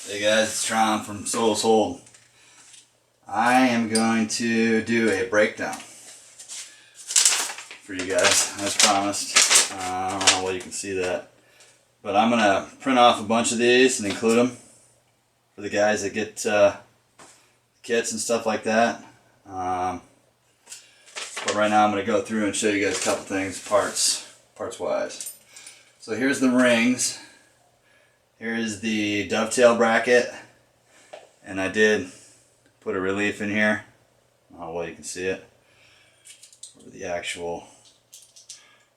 Hey guys, it's Tron from Souls Hold. I am going to do a breakdown for you guys, as promised. I don't know whether you can see that, but I'm going to print off a bunch of these and include them for the guys that get kits and stuff like that. But right now I'm going to go through and show you guys a couple things, parts wise. So here's the rings. Here is the Dovetail Bracket, and I did put a relief in here. I don't know whether you can see it, where the actual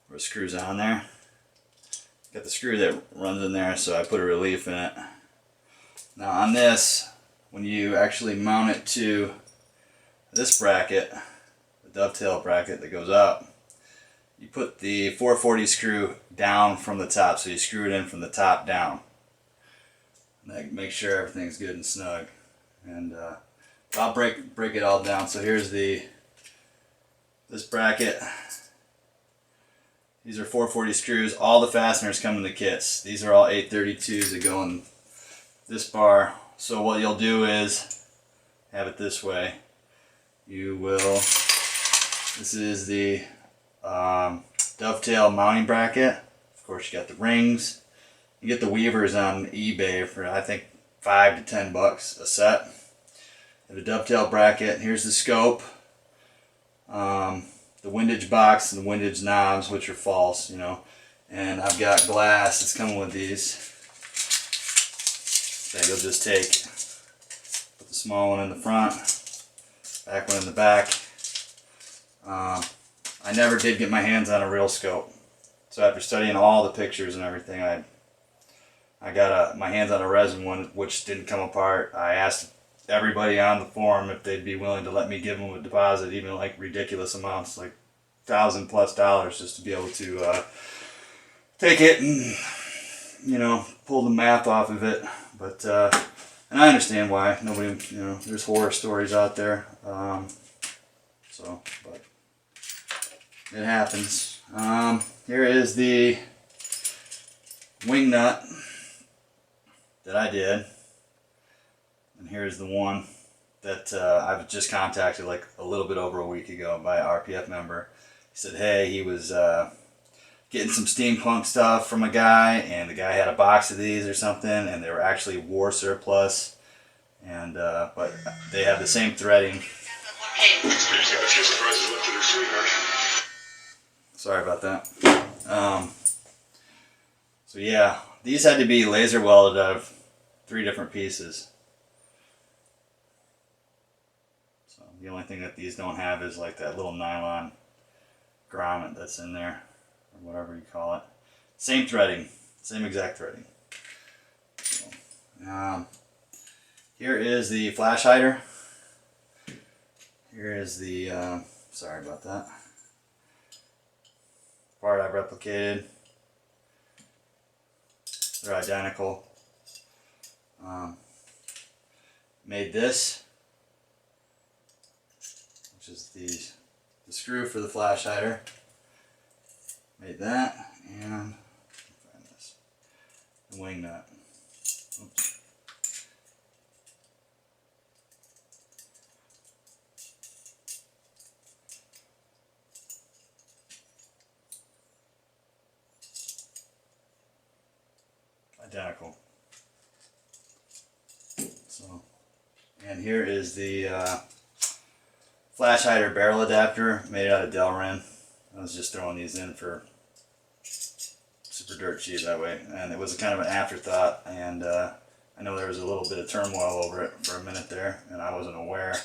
where it screws on there. Got the screw that runs in there, so I put a relief in it. Now on this, when you actually mount it to this bracket, the Dovetail Bracket that goes up, you put the 440 screw down from the top, so you screw it in from the top down. Make sure everything's good and snug, and I'll break it all down. So here's this bracket. These are 440 screws. All the fasteners come in the kits. These are all 832s that go in this bar. So what you'll do is have it this way. You will. This is the Dovetail mounting bracket. Of course, you got the rings. You get the weavers on eBay for I think $5 to $10 a set. And the Dovetail Bracket. Here's the scope, the Windage Box and the Windage knobs, which are false, you know. And I've got glass that's coming with these that you'll just take. Put the small one in the front, back one in the back. I never did get my hands on a real scope, so after studying all the pictures and everything, I got my hands on a resin one, which didn't come apart. I asked everybody on the forum if they'd be willing to let me give them a deposit, even like ridiculous amounts, like $1,000+ just to be able to take it and, you know, pull the math off of it. But and I understand why nobody, you know, there's horror stories out there. But it happens. Here is the Wingnut that I did, and here's the one that I was just contacted like a little bit over a week ago by an RPF member. He said, hey, he was getting some steampunk stuff from a guy, and the guy had a box of these or something, and they were actually war surplus, and but they have the same threading. Sorry about that. So yeah, these had to be laser welded out of 3 different pieces. So the only thing that these don't have is like that little nylon grommet that's in there, or whatever you call it. Same threading, same exact threading. So, here is the Flashhider. Here is the, sorry about that, part I've replicated. They're identical. Made this, which is the screw for the Flashhider. Made that, and find this, the Wingnut. Oops. Identical. So, and here is the Flashhider barrel adapter made out of Delrin. I was just throwing these in for super dirt cheap that way, and it was kind of an afterthought, and I know there was a little bit of turmoil over it for a minute there, and I wasn't aware,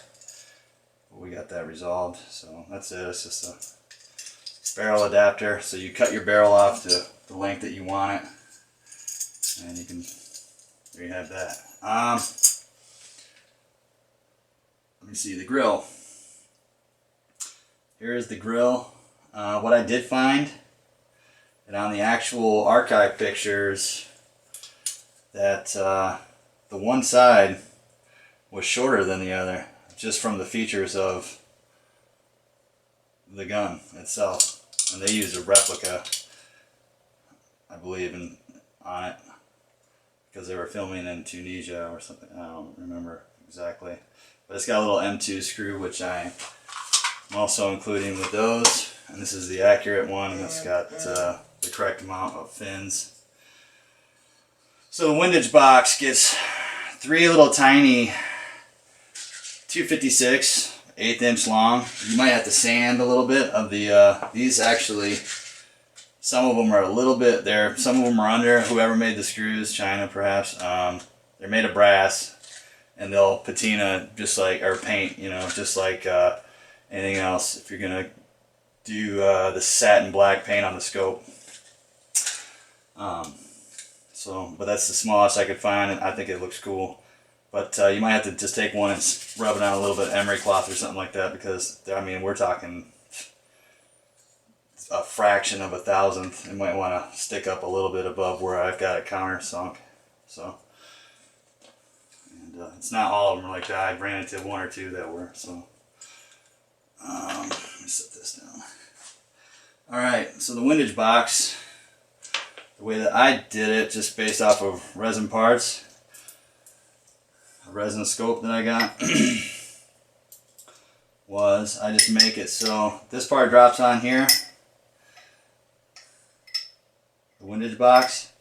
but we got that resolved. So that's it. It's just a barrel adapter, so you cut your barrel off to the length that you want it, and you can, there you have that. Let me see the grill. Here is the grill. What I did find, that on the actual archive pictures, that the one side was shorter than the other, just from the features of the gun itself. And they used a replica, I believe, on it, because they were filming in Tunisia or something. I don't remember exactly. But it's got a little M2 screw, which I'm also including with those. And this is the accurate one, and it's got the correct amount of fins. So the Windage Box gets 3 little tiny 256 1/8 inch long. You might have to sand a little bit of the these actually. Some of them are a little bit there. Some of them are under. Whoever made the screws, China perhaps. They're made of brass, and they'll patina just like, or paint, you know, just like anything else. If you're gonna do the satin black paint on the scope. But that's the smallest I could find, and I think it looks cool. But you might have to just take one and rub it on a little bit of emery cloth or something like that, because I mean we're talking a fraction of a thousandth. You might want to stick up a little bit above where I've got it countersunk. So, and it's not all of them like that. I ran into 1 or 2 that were. So, let me set this down. All right. So the Windage Box, the way that I did it, just based off of resin parts, a resin scope that I got, was I just make it so this part drops on here. The Windage Box,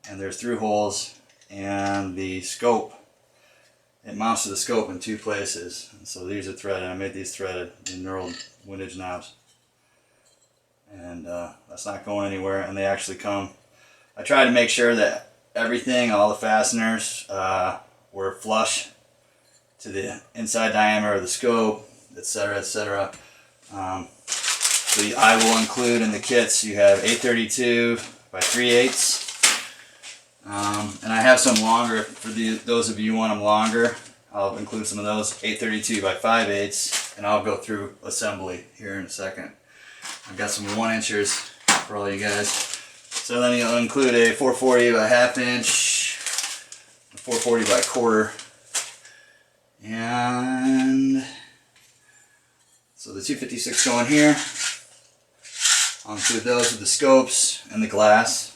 and there's through holes, and the scope, it mounts to the scope in 2 places. And so these are threaded. I made these threaded, the knurled windage knobs, and that's not going anywhere. And they actually come, I tried to make sure that everything, all the fasteners were flush to the inside diameter of the scope, etc., etc. I will include in the kits, you have 832 by 3/8, and I have some longer for those of you who want them longer. I'll include some of those, 832 by 5/8, and I'll go through assembly here in a second. I've got some 1-inchers for all you guys. So then you'll include a 440 by 1/2 inch, a 440 by 1/4, and so the 256 going here. I'll include those with the scopes and the glass.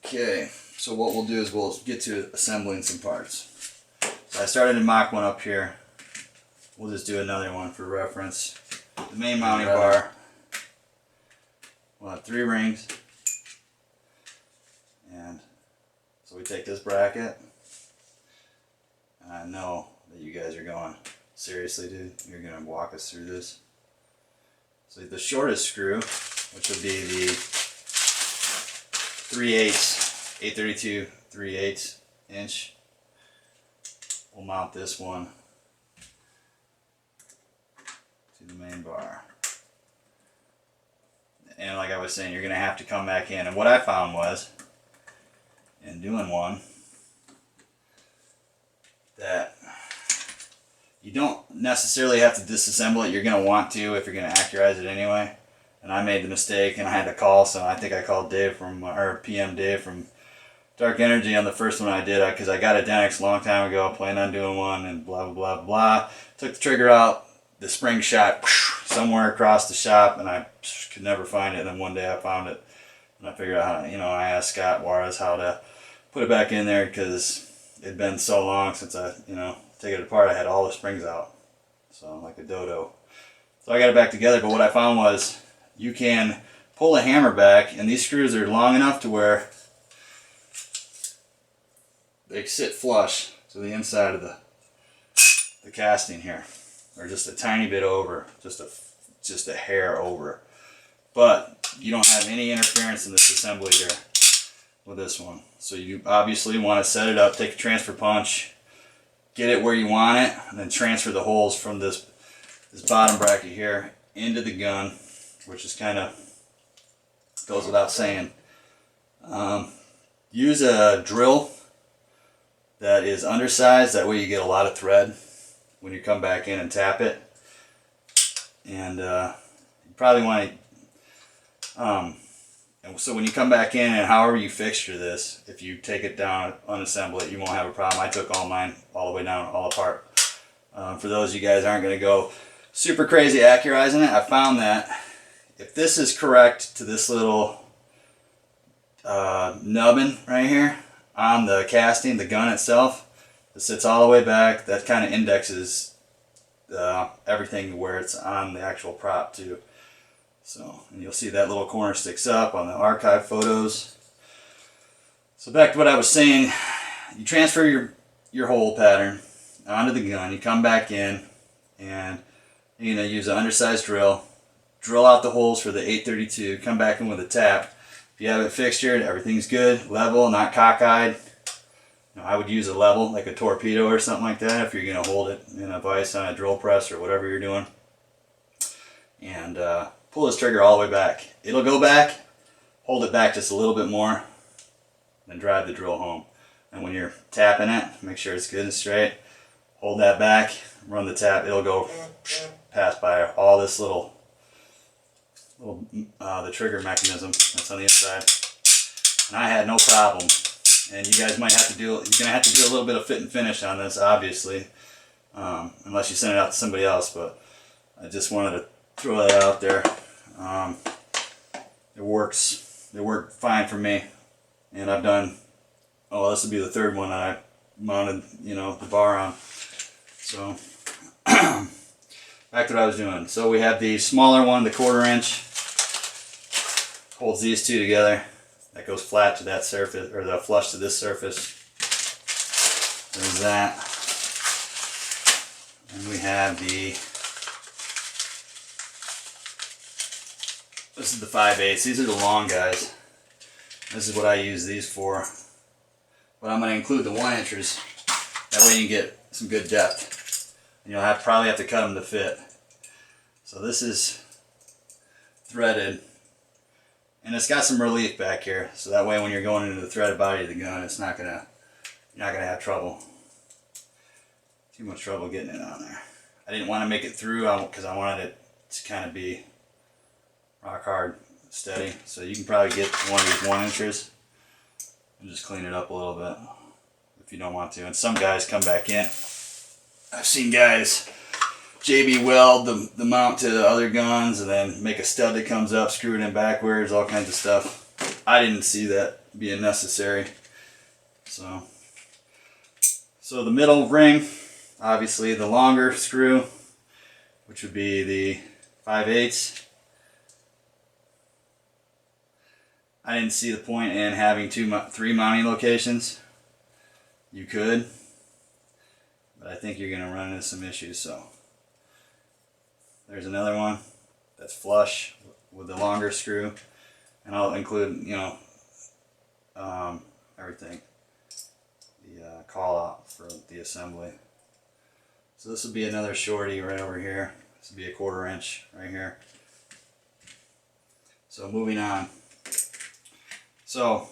Okay, so what we'll do is we'll get to assembling some parts. So I started to mock one up here. We'll just do another one for reference. The main mounting bar will have 3 rings. And so we take this bracket. And I know that you guys are going, seriously dude, you're going to walk us through this. So the shortest screw, which would be the 3/8, 832 3/8 inch, we'll mount this one to the main bar. And like I was saying, you're going to have to come back in. And what I found was, in doing one, that you don't necessarily have to disassemble it. You're going to want to if you're going to accurize it anyway. And I made the mistake, and I had to call, so I think I called Dave from, or PM Dave from Dark Energy on the first one I did, because I got a Denix a long time ago, planned on doing one, and blah, blah, blah, blah. Took the trigger out, the spring shot somewhere across the shop, and I could never find it. And then one day I found it, and I figured out how, I asked Scott Juarez how to put it back in there, because it'd been so long since I, take it apart. I had all the springs out, so like a dodo. So I got it back together, but what I found was you can pull the hammer back, and these screws are long enough to where they sit flush to the inside of the casting here, or just a tiny bit over, just a hair over. But you don't have any interference in this assembly here with this one. So you obviously want to set it up, take a transfer punch, get it where you want it, and then transfer the holes from this bottom bracket here into the gun, which is kind of goes without saying. Use a drill that is undersized, that way you get a lot of thread when you come back in and tap it. And you probably want to, and so when you come back in, and however you fixture this, if you take it down, unassemble it, you won't have a problem. I took all mine all the way down, all apart. For those of you guys aren't going to go super crazy accurizing it, I found that if this is correct to this little nubbin right here on the casting, the gun itself. It sits all the way back. That kind of indexes everything where it's on the actual prop too. So, and you'll see that little corner sticks up on the archive photos. So back to what I was saying, you transfer your hole pattern onto the gun, you come back in, and you're going to use an undersized drill out the holes for the 832, come back in with a tap. If you have it fixtured, everything's good, level, not cockeyed. I would use a level, like a torpedo or something like that, if you're going to hold it in a vise on a drill press or whatever you're doing. And pull this trigger all the way back. It'll go back, hold it back just a little bit more, then drive the drill home. And when you're tapping it, make sure it's good and straight. Hold that back, run the tap, it'll go pass by all this little the trigger mechanism that's on the inside. And I had no problem. And you guys might have to do, you're going to have to do a little bit of fit and finish on this, obviously, unless you send it out to somebody else, but I just wanted to throw that out there. It worked fine for me, and I've done, oh, this will be the third one that I mounted, the bar on. So, back to what I was doing. So we have the smaller one, the 1/4 inch, holds these two together. That goes flat to that surface, or the flush to this surface. There's that. And we have this is the 5/8. These are the long guys. This is what I use these for. But I'm going to include the 1 inchers. That way you can get some good depth. And you'll probably have to cut them to fit. So this is threaded. And it's got some relief back here, so that way when you're going into the threaded body of the gun, you're not gonna have too much trouble getting it on there. I didn't want to make it through because I wanted it to kind of be rock hard, steady. So you can probably get one of these 1 inchers and just clean it up a little bit if you don't want to. And some guys come back in. I've seen guys JB weld the mount to the other guns and then make a stud that comes up, screw it in backwards, all kinds of stuff. I didn't see that being necessary. So the middle ring, obviously the longer screw, which would be the 5/8. I didn't see the point in having 3 mounting locations. You could, but I think you're going to run into some issues. So there's another one that's flush with the longer screw, and I'll include, everything, the call out for the assembly. So this will be another shorty right over here. This will be a 1/4 inch right here. So moving on. So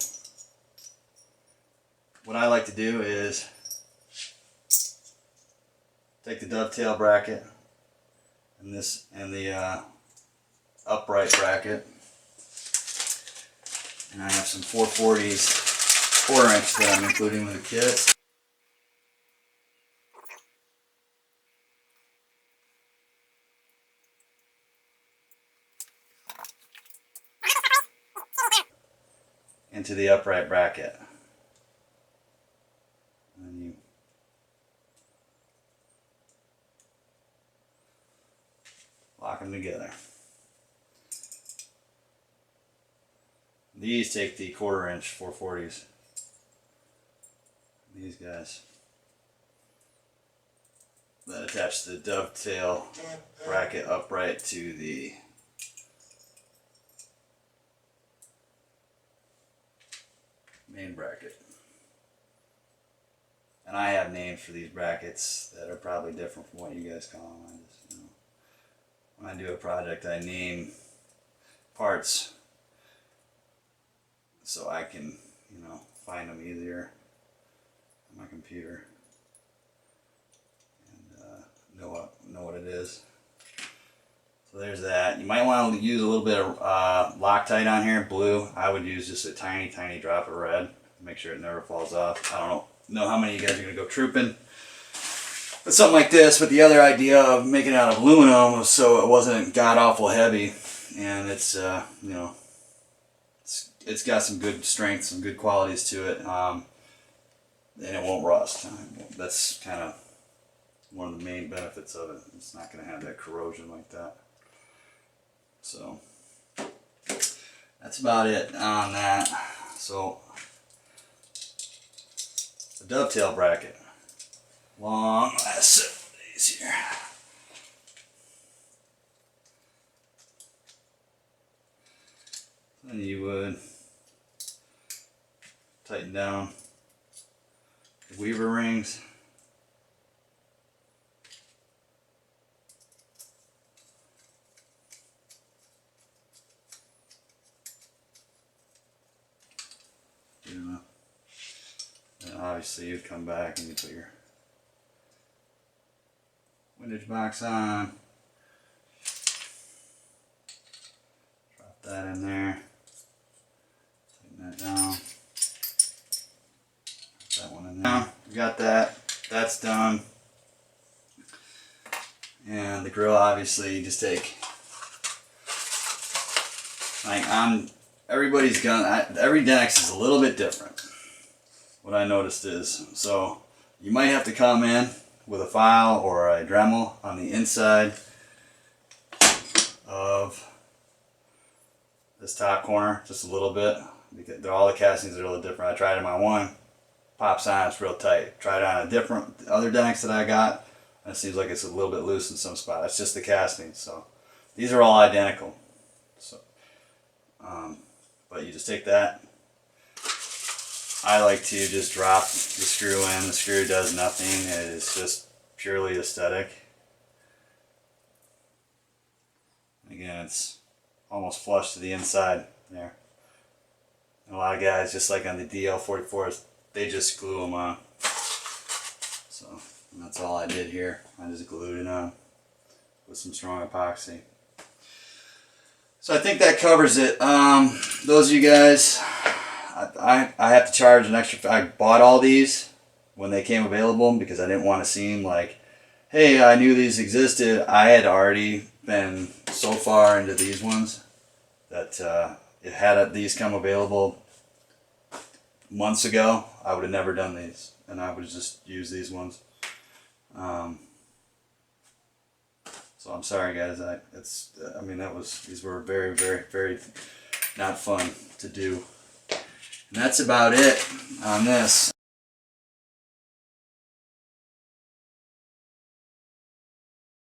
what I like to do is take the dovetail bracket and the upright bracket, and I have some 440s 1/4 inch that I'm including with the kit. Into the upright bracket. And you lock them together. These take the 1/4 inch 440s. These guys. That attach the dovetail bracket upright to the main bracket. And I have names for these brackets that are probably different from what you guys call them. I just, when I do a project, I name parts so I can, find them easier on my computer and know what it is. So there's that. You might want to use a little bit of Loctite on here, blue. I would use just a tiny, tiny drop of red. Make sure it never falls off. I don't know how many of you guys are going to go trooping with something like this, but the other idea of making it out of aluminum was so it wasn't god-awful heavy, and it's, it's got some good strength, some good qualities to it, and it won't rust. That's kind of one of the main benefits of it. It's not going to have that corrosion like that. So that's about it on that. So the dovetail bracket, long last 7 days here. Then you would tighten down the weaver rings. And obviously you'd come back and you put your windage box on. Drop that in there. Tighten that down. Put that one in there. We got that. That's done. And the grill, obviously, you just take, like, everybody's gun, every Denex is a little bit different. What I noticed is, so you might have to come in with a file or a Dremel on the inside of this top corner, just a little bit, because all the castings are a little different. I tried it on one, pops on, it's real tight. Tried it on a different other Denex that I got, and it seems like it's a little bit loose in some spots. It's just the castings. So these are all identical. So, but you just take that. I like to just drop the screw in. The screw does nothing. It is just purely aesthetic. Again, it's almost flush to the inside there. And a lot of guys, just like on the DL44s, they just glue them on. So that's all I did here. I just glued it on with some strong epoxy. So I think that covers it. Those of you guys, I have to charge an extra. I bought all these when they came available because I didn't want to seem like, hey, I knew these existed. I had already been so far into these ones that had these come available months ago, I would have never done these, and I would have just used these ones. So I'm sorry, guys. I mean, these were very, very, very not fun to do. And that's about it on this.